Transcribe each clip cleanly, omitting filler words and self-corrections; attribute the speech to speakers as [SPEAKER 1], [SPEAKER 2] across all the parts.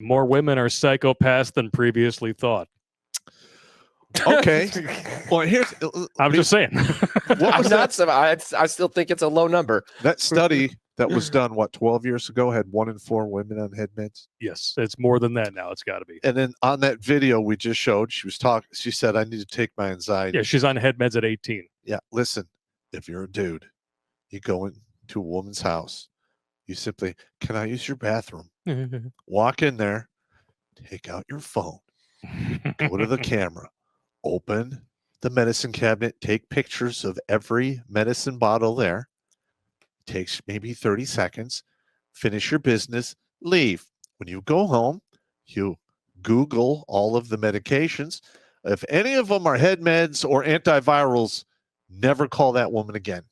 [SPEAKER 1] More women are psychopaths than previously thought.
[SPEAKER 2] Okay. Well,
[SPEAKER 1] I'm just saying.
[SPEAKER 3] I'm not. I still think it's a low number.
[SPEAKER 2] That study that was done, 12 years ago, had 1 in 4 women on head meds.
[SPEAKER 1] Yes, it's more than that now. It's got to be.
[SPEAKER 2] And then on that video we just showed, she said, I need to take my anxiety.
[SPEAKER 1] Yeah, she's on head meds at 18.
[SPEAKER 2] Yeah, listen, if you're a dude, you go into a woman's house, you simply, can I use your bathroom? Walk in there, take out your phone, go to the camera, open the medicine cabinet, take pictures of every medicine bottle there. Takes maybe 30 seconds, finish your business, leave. When you go home, you Google all of the medications. If any of them are head meds or antivirals, never call that woman again.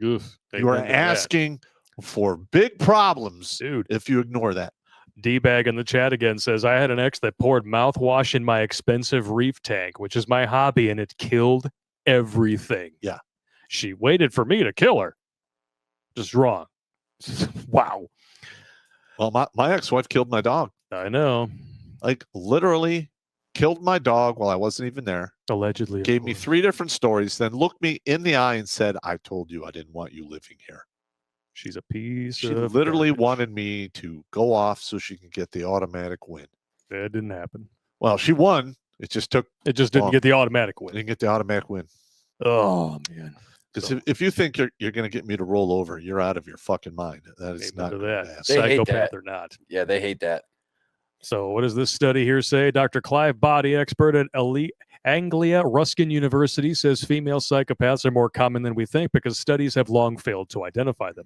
[SPEAKER 1] Oof,
[SPEAKER 2] you are asking for big problems,
[SPEAKER 1] dude,
[SPEAKER 2] if you ignore that.
[SPEAKER 1] D-Bag in the chat again says, I had an ex that poured mouthwash in my expensive reef tank, which is my hobby, and it killed everything.
[SPEAKER 2] Yeah.
[SPEAKER 1] She waited for me to kill her. Just wrong. Wow.
[SPEAKER 2] Well, my ex-wife killed my dog.
[SPEAKER 1] I know.
[SPEAKER 2] Like, literally killed my dog while I wasn't even there.
[SPEAKER 1] Allegedly.
[SPEAKER 2] Gave me 3 different stories, then looked me in the eye and said, I told you I didn't want you living here.
[SPEAKER 1] She's a piece
[SPEAKER 2] She
[SPEAKER 1] of
[SPEAKER 2] literally
[SPEAKER 1] garbage.
[SPEAKER 2] wanted me to go off so she can get the automatic win.
[SPEAKER 1] That didn't happen.
[SPEAKER 2] Well, she won. It just
[SPEAKER 1] didn't get the automatic win.
[SPEAKER 2] Didn't get the automatic win.
[SPEAKER 1] Oh, man.
[SPEAKER 2] Because if you think you're going to get me to roll over, you're out of your fucking mind. That is not
[SPEAKER 1] that.
[SPEAKER 2] Happen.
[SPEAKER 1] Psychopath or not.
[SPEAKER 3] Yeah, they hate that.
[SPEAKER 1] So what does this study here say? Dr. Clive Body, expert at Anglia Ruskin University, says female psychopaths are more common than we think because studies have long failed to identify them.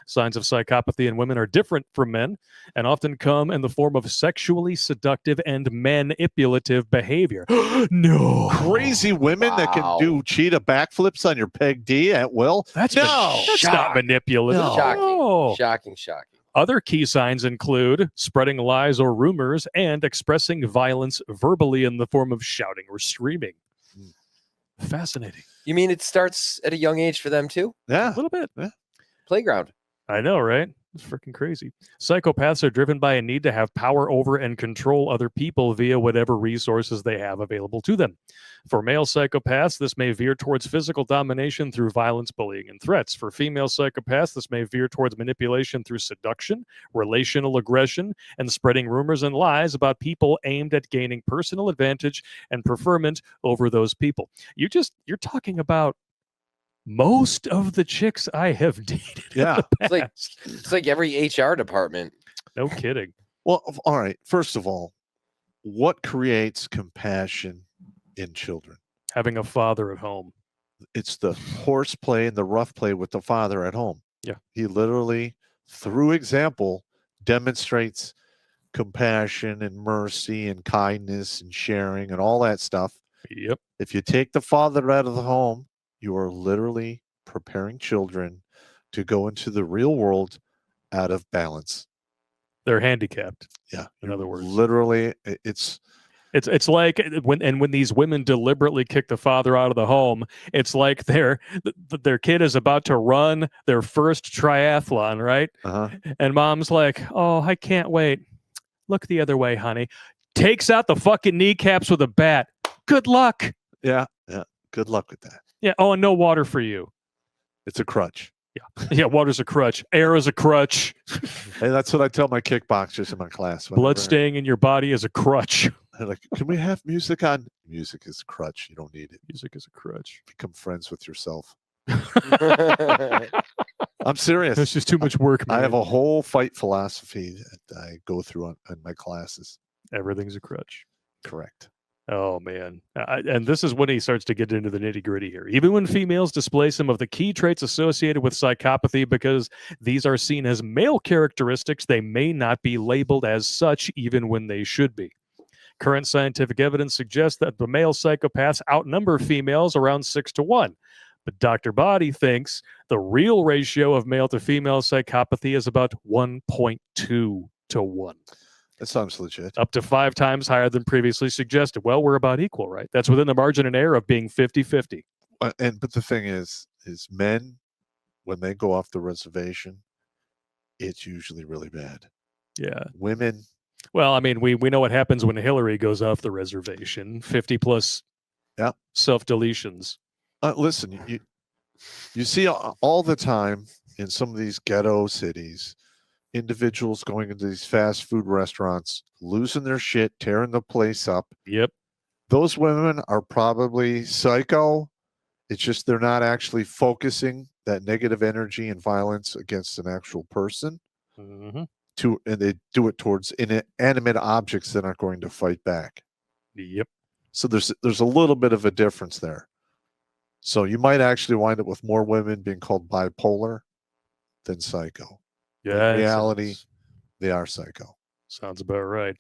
[SPEAKER 1] Signs of psychopathy in women are different from men and often come in the form of sexually seductive and manipulative behavior. No.
[SPEAKER 2] Crazy women that can do cheetah backflips on your peg D at will?
[SPEAKER 1] That's not manipulative.
[SPEAKER 3] No. Shocking.
[SPEAKER 1] No.
[SPEAKER 3] Shocking.
[SPEAKER 1] Other key signs include spreading lies or rumors and expressing violence verbally in the form of shouting or screaming. Fascinating.
[SPEAKER 3] You mean it starts at a young age for them too?
[SPEAKER 2] Yeah.
[SPEAKER 1] A little bit.
[SPEAKER 2] Yeah.
[SPEAKER 3] Playground.
[SPEAKER 1] I know, right? It's freaking crazy. Psychopaths are driven by a need to have power over and control other people via whatever resources they have available to them. For male psychopaths, this may veer towards physical domination through violence, bullying, and threats. For female psychopaths, this may veer towards manipulation through seduction, relational aggression, and spreading rumors and lies about people aimed at gaining personal advantage and preferment over those people. You're talking about most of the chicks I have dated.
[SPEAKER 2] Yeah.
[SPEAKER 3] It's like every HR department.
[SPEAKER 1] No kidding.
[SPEAKER 2] Well, all right. First of all, what creates compassion in children?
[SPEAKER 1] Having a father at home.
[SPEAKER 2] It's the horseplay and the rough play with the father at home.
[SPEAKER 1] Yeah.
[SPEAKER 2] He literally, through example, demonstrates compassion and mercy and kindness and sharing and all that stuff.
[SPEAKER 1] Yep.
[SPEAKER 2] If you take the father out of the home, you are literally preparing children to go into the real world out of balance.
[SPEAKER 1] They're handicapped.
[SPEAKER 2] Yeah.
[SPEAKER 1] In other words,
[SPEAKER 2] literally, it's
[SPEAKER 1] like when these women deliberately kick the father out of the home, it's like their kid is about to run their first triathlon, right?
[SPEAKER 2] Uh-huh.
[SPEAKER 1] And mom's like, "Oh, I can't wait. Look the other way, honey." Takes out the fucking kneecaps with a bat. Good luck.
[SPEAKER 2] Yeah. Good luck with that.
[SPEAKER 1] Yeah. Oh, and no water for you.
[SPEAKER 2] It's a crutch.
[SPEAKER 1] Yeah. Water's a crutch. Air is a crutch.
[SPEAKER 2] Hey, that's what I tell my kickboxers in my class.
[SPEAKER 1] Blood staying in your body is a crutch.
[SPEAKER 2] They're like, can we have music on? Music is a crutch. You don't need it.
[SPEAKER 1] Music is a crutch.
[SPEAKER 2] Become friends with yourself. I'm serious.
[SPEAKER 1] It's just too much work, man.
[SPEAKER 2] I have a whole fight philosophy that I go through in my classes.
[SPEAKER 1] Everything's a crutch.
[SPEAKER 2] Correct.
[SPEAKER 1] Oh, man. And this is when he starts to get into the nitty-gritty here. Even when females display some of the key traits associated with psychopathy because these are seen as male characteristics, they may not be labeled as such even when they should be. Current scientific evidence suggests that the male psychopaths outnumber females around 6-1. But Dr. Body thinks the real ratio of male to female psychopathy is about 1.2 to 1.
[SPEAKER 2] That sounds legit.
[SPEAKER 1] Up to 5 times higher than previously suggested. Well, we're about equal, right? That's within the margin of error of being 50-50.
[SPEAKER 2] But the thing is men, when they go off the reservation, it's usually really bad.
[SPEAKER 1] Yeah.
[SPEAKER 2] Women,
[SPEAKER 1] Well, I mean, we know what happens when Hillary goes off the reservation. 50 plus
[SPEAKER 2] Yeah.
[SPEAKER 1] self-deletions.
[SPEAKER 2] Listen, you see all the time in some of these ghetto cities, individuals going into these fast food restaurants, losing their shit, tearing the place up.
[SPEAKER 1] Yep.
[SPEAKER 2] Those women are probably psycho. It's just they're not actually focusing that negative energy and violence against an actual person.
[SPEAKER 1] Mm-hmm.
[SPEAKER 2] And they do it towards inanimate objects that aren't going to fight back.
[SPEAKER 1] Yep.
[SPEAKER 2] So there's a little bit of a difference there. So you might actually wind up with more women being called bipolar than psycho.
[SPEAKER 1] Yeah.
[SPEAKER 2] In reality, they are psycho.
[SPEAKER 1] Sounds about right.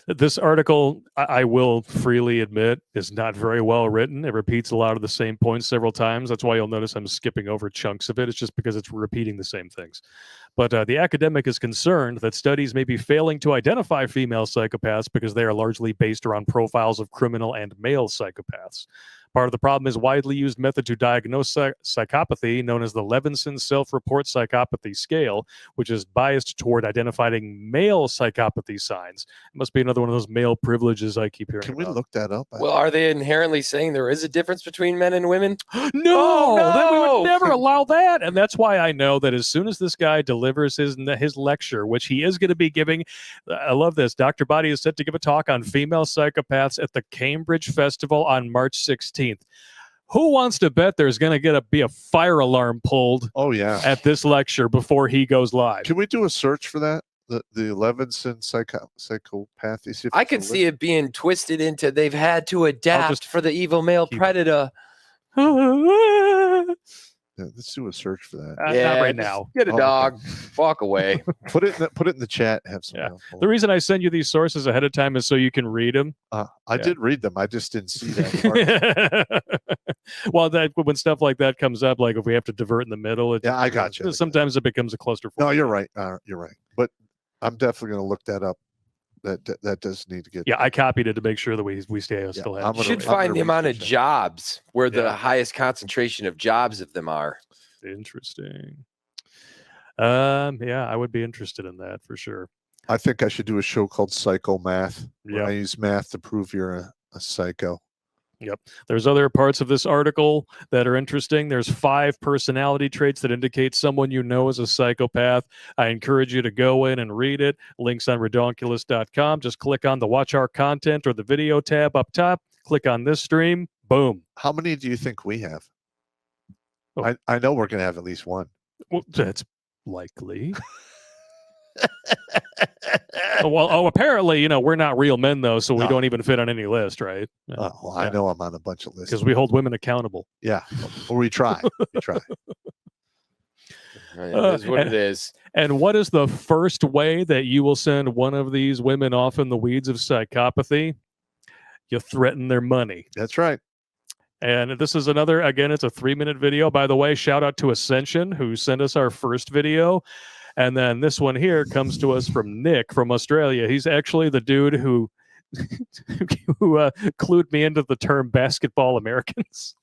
[SPEAKER 1] This article, I will freely admit, is not very well written. It repeats a lot of the same points several times. That's why you'll notice I'm skipping over chunks of it. It's just because it's repeating the same things. But the academic is concerned that studies may be failing to identify female psychopaths because they are largely based around profiles of criminal and male psychopaths. Part of the problem is widely used method to diagnose psychopathy, known as the Levinson Self-Report Psychopathy Scale, which is biased toward identifying male psychopathy signs. It must be another one of those male privileges I keep hearing
[SPEAKER 2] Can we
[SPEAKER 1] about.
[SPEAKER 2] look that up?
[SPEAKER 3] Well, are they inherently saying there is a difference between men and women?
[SPEAKER 1] No,
[SPEAKER 3] Oh,
[SPEAKER 1] that we
[SPEAKER 3] no!
[SPEAKER 1] would never allow that. And that's why I know that as soon as this guy delivers his lecture, which he is going to be giving, I love this. Dr. Body is set to give a talk on female psychopaths at the Cambridge Festival on March 16th. Who wants to bet there's going to be a fire alarm pulled
[SPEAKER 2] Oh, yeah.
[SPEAKER 1] at this lecture before he goes live?
[SPEAKER 2] Can we do a search for that? The Levinson psychopathy?
[SPEAKER 3] I could see it being twisted into they've had to adapt for the evil male predator.
[SPEAKER 2] Yeah, let's do a search for that.
[SPEAKER 1] Not right
[SPEAKER 3] just
[SPEAKER 1] now.
[SPEAKER 3] Get a
[SPEAKER 2] Oh,
[SPEAKER 3] dog. Walk away.
[SPEAKER 2] Put it in the chat. Have some.
[SPEAKER 1] Yeah. The reason I send you these sources ahead of time is so you can read them.
[SPEAKER 2] I did read them. I just didn't see that part.
[SPEAKER 1] Well, when stuff like that comes up, like if we have to divert in the middle,
[SPEAKER 2] Yeah, I got you.
[SPEAKER 1] Sometimes it becomes a clusterfuck.
[SPEAKER 2] No, you're right. You're right. But I'm definitely going to look that up. That does need to get.
[SPEAKER 1] Yeah, I copied it to make sure that we still have.
[SPEAKER 3] You should find the amount of jobs where the highest concentration of jobs of them are.
[SPEAKER 1] Interesting. Yeah, I would be interested in that for sure.
[SPEAKER 2] I think I should do a show called Psycho Math.
[SPEAKER 1] Yeah,
[SPEAKER 2] I use math to prove you're a psycho.
[SPEAKER 1] Yep. There's other parts of this article that are interesting. There's 5 personality traits that indicate someone you know is a psychopath. I encourage you to go in and read it. Links on redonkulous.com. Just click on the Watch Our Content or the video tab up top. Click on this stream. Boom.
[SPEAKER 2] How many do you think we have?
[SPEAKER 1] Oh.
[SPEAKER 2] I know we're going to have at least one.
[SPEAKER 1] Well, that's likely. Well, apparently, we're not real men, though, so we don't even fit on any list, right?
[SPEAKER 2] Well, I know I'm on a bunch of lists.
[SPEAKER 1] Because we hold women accountable.
[SPEAKER 2] Yeah. Or we try. We try.
[SPEAKER 3] It is what it is.
[SPEAKER 1] And what is the first way that you will send one of these women off in the weeds of psychopathy? You threaten their money.
[SPEAKER 2] That's right.
[SPEAKER 1] And this is another, again, it's a 3-minute video. By the way, shout out to Ascension, who sent us our first video. And then this one here comes to us from Nick from Australia. He's actually the dude who clued me into the term basketball Americans.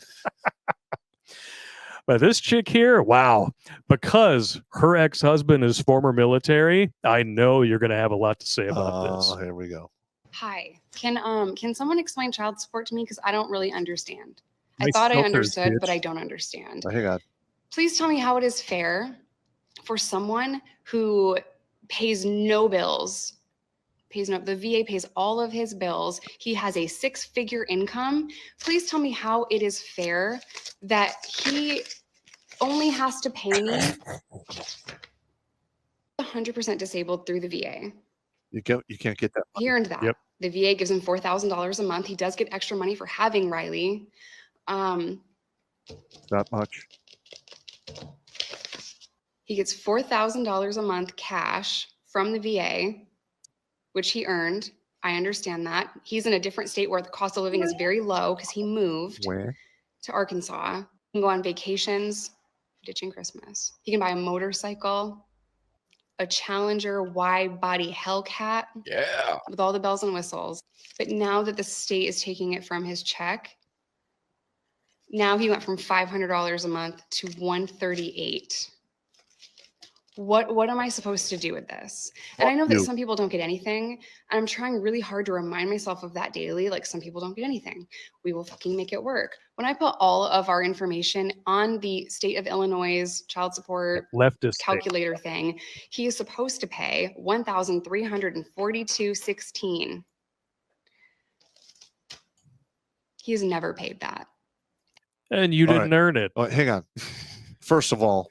[SPEAKER 1] But this chick here, wow, because her ex-husband is former military, I know you're going to have a lot to say about this.
[SPEAKER 2] Oh, here we go.
[SPEAKER 4] Hi, can someone explain child support to me? Because I don't really understand. I thought I understood, but I don't understand.
[SPEAKER 2] Oh, hang on.
[SPEAKER 4] Please tell me how it is fair for someone who pays no bills, the VA pays all of his bills. He has a 6-figure income. Please tell me how it is fair that he only has to pay me 100% disabled through the VA.
[SPEAKER 2] You can't get that money.
[SPEAKER 4] He earned that.
[SPEAKER 1] Yep.
[SPEAKER 4] The VA gives him $4,000 a month. He does get extra money for having Riley.
[SPEAKER 2] Not much.
[SPEAKER 4] He gets $4,000 a month cash from the VA, which he earned. I understand that. He's in a different state where the cost of living is very low because he moved to Arkansas. He can go on vacations, ditching Christmas. He can buy a motorcycle, a Challenger wide body Hellcat.
[SPEAKER 3] Yeah.
[SPEAKER 4] With all the bells and whistles. But now that the state is taking it from his check, now he went from $500 a month to $138. what am I supposed to do with this? And I know that some people don't get anything. And I'm trying really hard to remind myself of that daily. Like, some people don't get anything. We will fucking make it work. When I put all of our information on the state of Illinois child support
[SPEAKER 1] leftist
[SPEAKER 4] calculator thing, he is supposed to pay $1,342.16. He has never paid that.
[SPEAKER 1] And you didn't earn it.
[SPEAKER 2] Oh, hang on. First of all,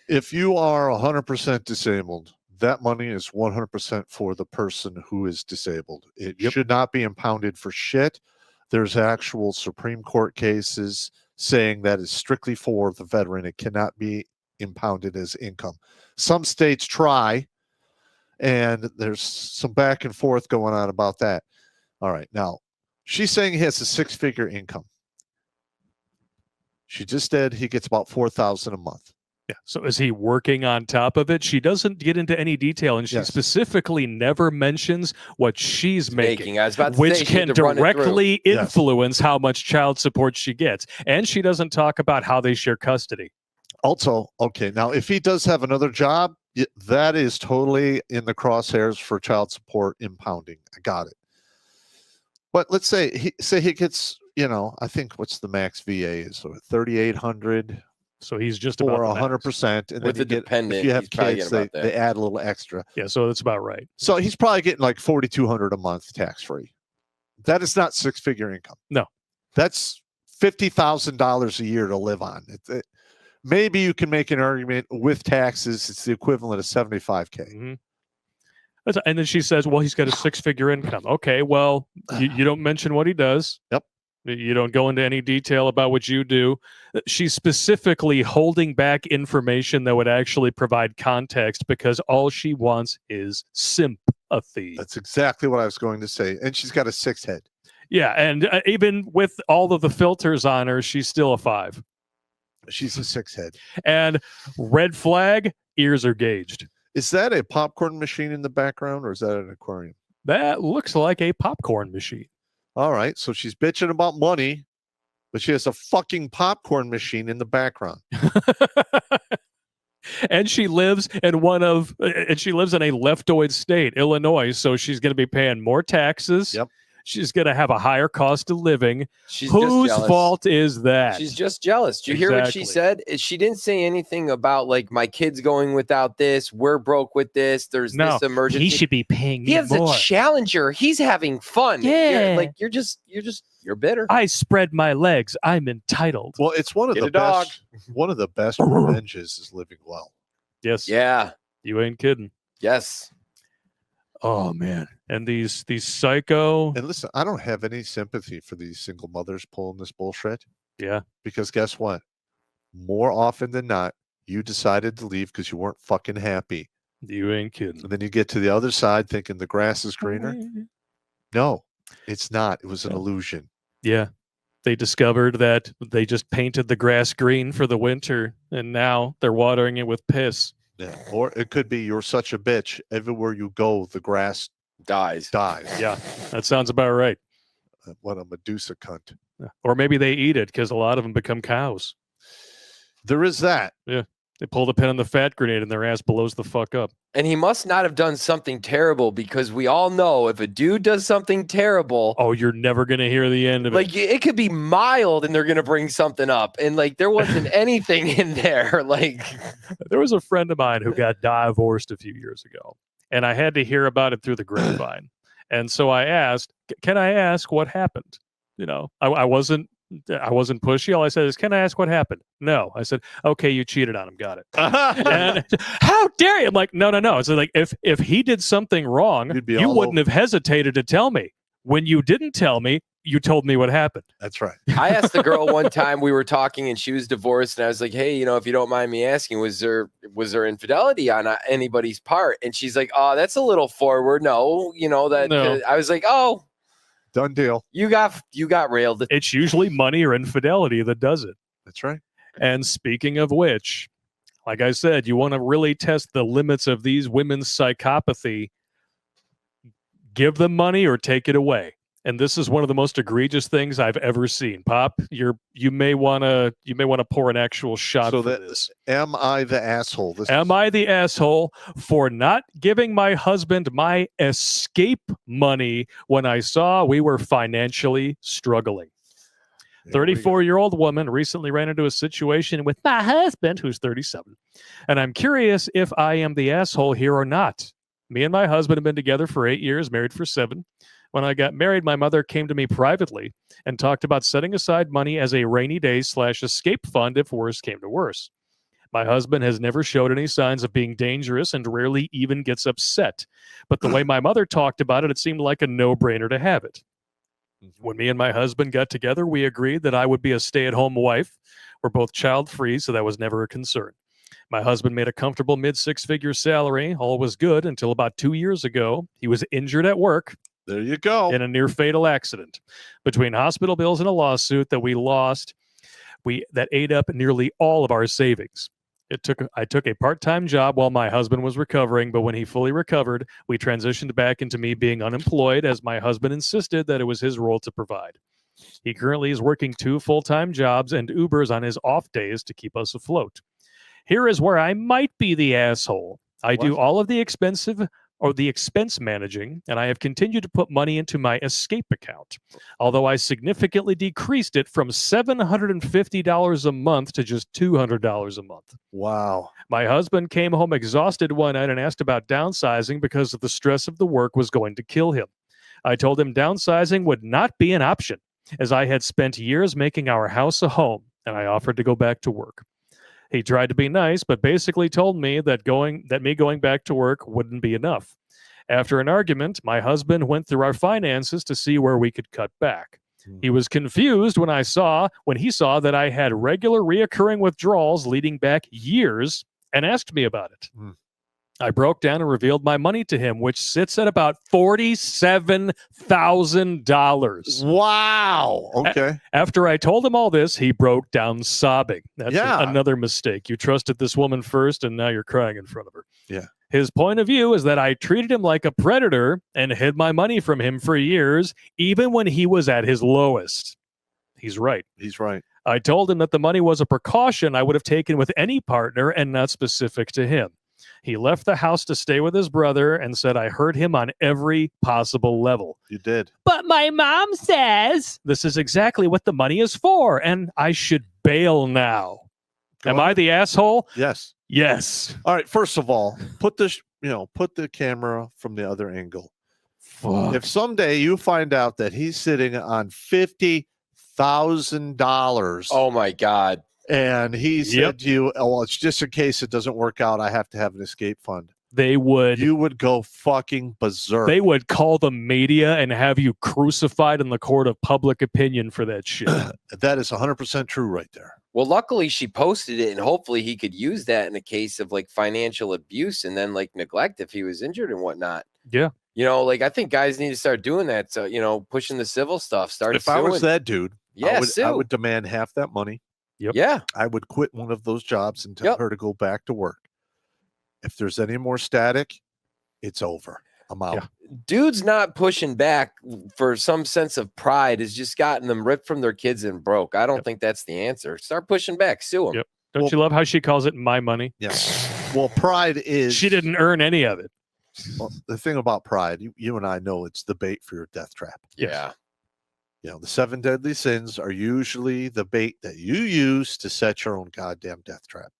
[SPEAKER 2] if you are 100% disabled, that money is 100% for the person who is disabled. It should not be impounded for shit. There's actual Supreme Court cases saying that is strictly for the veteran. It cannot be impounded as income. Some states try, and there's some back and forth going on about that. All right. Now, she's saying he has a six-figure income. She just said he gets about $4,000 a month.
[SPEAKER 1] Yeah. So is he working on top of it? She doesn't get into any detail, and she specifically never mentions what she's making.
[SPEAKER 3] I was about to
[SPEAKER 1] which
[SPEAKER 3] say,
[SPEAKER 1] can directly influence how much child support she gets. And she doesn't talk about how they share custody.
[SPEAKER 2] Also, okay, now if he does have another job, that is totally in the crosshairs for child support impounding. I got it. But let's say he gets, I think what's the max VA is, so $3,800.
[SPEAKER 1] So he's just about
[SPEAKER 2] 100%, and
[SPEAKER 3] with
[SPEAKER 2] then
[SPEAKER 3] the dependent,
[SPEAKER 2] if you have kids, they add a little extra.
[SPEAKER 1] Yeah, so that's about right.
[SPEAKER 2] So he's probably getting like $4,200 a month tax free. That is not six-figure income.
[SPEAKER 1] No,
[SPEAKER 2] that's $50,000 a year to live on. Maybe you can make an argument with taxes; it's the equivalent of $75K.
[SPEAKER 1] Mm-hmm. And then she says, "Well, he's got a six-figure income." Okay, well, you don't mention what he does.
[SPEAKER 2] Yep.
[SPEAKER 1] You don't go into any detail about what you do. She's specifically holding back information that would actually provide context because all she wants is sympathy.
[SPEAKER 2] That's exactly what I was going to say. And she's got a 6 head.
[SPEAKER 1] Yeah, and even with all of the filters on her, she's still a 5.
[SPEAKER 2] She's a 6 head.
[SPEAKER 1] And red flag, ears are gauged.
[SPEAKER 2] Is that a popcorn machine in the background, or is that an aquarium?
[SPEAKER 1] That looks like a popcorn machine.
[SPEAKER 2] All right, so she's bitching about money, but she has a fucking popcorn machine in the background.
[SPEAKER 1] And she lives in a leftoid state, Illinois, so she's going to be paying more taxes.
[SPEAKER 2] Yep.
[SPEAKER 1] She's going to have a higher cost of living.
[SPEAKER 3] She's
[SPEAKER 1] Whose fault is that?
[SPEAKER 3] She's just jealous. Did you hear what she said? She didn't say anything about, like, my kid's going without this. We're broke with this. There's this emergency.
[SPEAKER 1] He should be paying me
[SPEAKER 3] He has
[SPEAKER 1] more.
[SPEAKER 3] a Challenger. He's having fun.
[SPEAKER 1] Yeah.
[SPEAKER 3] You're bitter.
[SPEAKER 1] I spread my legs. I'm entitled.
[SPEAKER 2] Well, it's one of the best. One of the best revenges is living well.
[SPEAKER 1] Yes.
[SPEAKER 3] Yeah.
[SPEAKER 1] You ain't kidding.
[SPEAKER 3] Yes.
[SPEAKER 1] Oh man. And these psycho.
[SPEAKER 2] And listen, I don't have any sympathy for these single mothers pulling this bullshit.
[SPEAKER 1] Yeah.
[SPEAKER 2] Because guess what? More often than not, you decided to leave because you weren't fucking happy.
[SPEAKER 1] You ain't kidding.
[SPEAKER 2] And then you get to the other side thinking the grass is greener. No, it's not. It was an illusion.
[SPEAKER 1] Yeah. They discovered that they just painted the grass green for the winter, and now they're watering it with piss.
[SPEAKER 2] Yeah. Or it could be you're such a bitch. Everywhere you go, the grass
[SPEAKER 3] dies.
[SPEAKER 1] Yeah, that sounds about right.
[SPEAKER 2] What a Medusa cunt.
[SPEAKER 1] Or maybe they eat it because a lot of them become cows.
[SPEAKER 2] There is that.
[SPEAKER 1] Yeah. They pull the pin on the fat grenade and their ass blows the fuck up.
[SPEAKER 3] And he must not have done something terrible, because we all know if a dude does something terrible,
[SPEAKER 1] oh, you're never going to hear the end of it.
[SPEAKER 3] Like, it could be mild and they're going to bring something up. And like, there wasn't anything in there. Like,
[SPEAKER 1] there was a friend of mine who got divorced a few years ago, and I had to hear about it through the grapevine. And so I asked, can I ask what happened? I wasn't pushy. All I said is, can I ask what happened? No. I said, okay, you cheated on him. Got it. And how dare you? I'm like, no. So like, if he did something wrong, you wouldn't have hesitated to tell me. When you didn't tell me, you told me what happened.
[SPEAKER 2] That's right.
[SPEAKER 3] I asked the girl one time, we were talking and she was divorced, and I was like, hey, if you don't mind me asking, was there infidelity on anybody's part? And she's like, oh, that's a little forward. No, that.
[SPEAKER 1] No.
[SPEAKER 3] I was like, oh.
[SPEAKER 2] Done deal.
[SPEAKER 3] You got railed.
[SPEAKER 1] It's usually money or infidelity that does it.
[SPEAKER 2] That's right.
[SPEAKER 1] And speaking of which, like I said, you want to really test the limits of these women's psychopathy. Give them money or take it away. and this is one of the most egregious things I've ever seen. Pop, you may want to pour an actual shot
[SPEAKER 2] So
[SPEAKER 1] for
[SPEAKER 2] that
[SPEAKER 1] this.
[SPEAKER 2] am I the asshole?
[SPEAKER 1] Am I the asshole for not giving my husband my escape money when I saw we were financially struggling? 34-year-old woman recently ran into a situation with my husband, who's 37. And I'm curious if I am the asshole here or not. Me and my husband have been together for 8 years, married for 7. When I got married, my mother came to me privately and talked about setting aside money as a rainy day / escape fund if worse came to worse. My husband has never showed any signs of being dangerous and rarely even gets upset. But the way my mother talked about it, it seemed like a no-brainer to have it. When me and my husband got together, we agreed that I would be a stay-at-home wife. We're both child-free, so that was never a concern. My husband made a comfortable mid-six-figure salary. All was good until about 2 years ago. He was injured at work.
[SPEAKER 2] There you go.
[SPEAKER 1] In a near-fatal accident. Between hospital bills and a lawsuit that we lost, that ate up nearly all of our savings. I took a part-time job while my husband was recovering, but when he fully recovered, we transitioned back into me being unemployed as my husband insisted that it was his role to provide. He currently is working 2 full-time jobs and Ubers on his off days to keep us afloat. Here is where I might be the asshole. I do all of the expense managing, and I have continued to put money into my escape account, although I significantly decreased it from $750 a month to just $200 a month.
[SPEAKER 2] Wow.
[SPEAKER 1] My husband came home exhausted one night and asked about downsizing because of the stress of the work was going to kill him. I told him downsizing would not be an option, as I had spent years making our house a home, and I offered to go back to work. He tried to be nice, but basically told me that me going back to work wouldn't be enough. After an argument, my husband went through our finances to see where we could cut back. He was confused when he saw that I had regular reoccurring withdrawals leading back years and asked me about it. I broke down and revealed my money to him, which sits at about $47,000.
[SPEAKER 2] Wow. Okay.
[SPEAKER 1] After I told him all this, he broke down sobbing. That's another mistake. You trusted this woman first, and now you're crying in front of her.
[SPEAKER 2] Yeah.
[SPEAKER 1] His point of view is that I treated him like a predator and hid my money from him for years, even when he was at his lowest. He's right.
[SPEAKER 2] He's right.
[SPEAKER 1] I told him that the money was a precaution I would have taken with any partner and not specific to him. He left the house to stay with his brother and said I hurt him on every possible level.
[SPEAKER 2] You did.
[SPEAKER 1] But my mom says this is exactly what the money is for, and I should bail now. Am I the asshole?
[SPEAKER 2] Yes.
[SPEAKER 1] Yes.
[SPEAKER 2] All right. First of all, put the camera from the other angle.
[SPEAKER 1] Fuck.
[SPEAKER 2] If someday you find out that he's sitting on $50,000.
[SPEAKER 3] Oh my God.
[SPEAKER 2] And he said to you, oh, well, it's just in case it doesn't work out, I have to have an escape fund.
[SPEAKER 1] You
[SPEAKER 2] would go fucking berserk.
[SPEAKER 1] They would call the media and have you crucified in the court of public opinion for that shit.
[SPEAKER 2] That is 100% true right there.
[SPEAKER 3] Well, luckily she posted it, and hopefully he could use that in a case of like financial abuse and then like neglect if he was injured and whatnot.
[SPEAKER 1] Yeah.
[SPEAKER 3] I think guys need to start doing that. So, pushing the civil stuff.
[SPEAKER 2] If I was that dude, I would demand half that money.
[SPEAKER 1] Yep.
[SPEAKER 3] Yeah.
[SPEAKER 2] I would quit one of those jobs and tell her to go back to work. If there's any more static, it's over. I'm out.
[SPEAKER 1] Yeah.
[SPEAKER 3] Dudes not pushing back for some sense of pride has just gotten them ripped from their kids and broke. I don't think that's the answer. Start pushing back. Sue them.
[SPEAKER 1] Yep. Don't you love how she calls it my money?
[SPEAKER 2] Yeah. Well, pride is...
[SPEAKER 1] She didn't earn any of it.
[SPEAKER 2] Well, the thing about pride, you and I know it's the bait for your death trap.
[SPEAKER 3] Yeah.
[SPEAKER 2] The 7 deadly sins are usually the bait that you use to set your own goddamn death trap.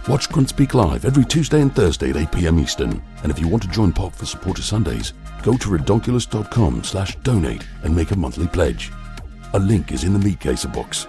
[SPEAKER 5] Watch Grunt Speak live every Tuesday and Thursday at 8 p.m. Eastern. And if you want to join Pop for Supporter Sundays, go to redonkulous.com/donate and make a monthly pledge. A link is in the meat caser box.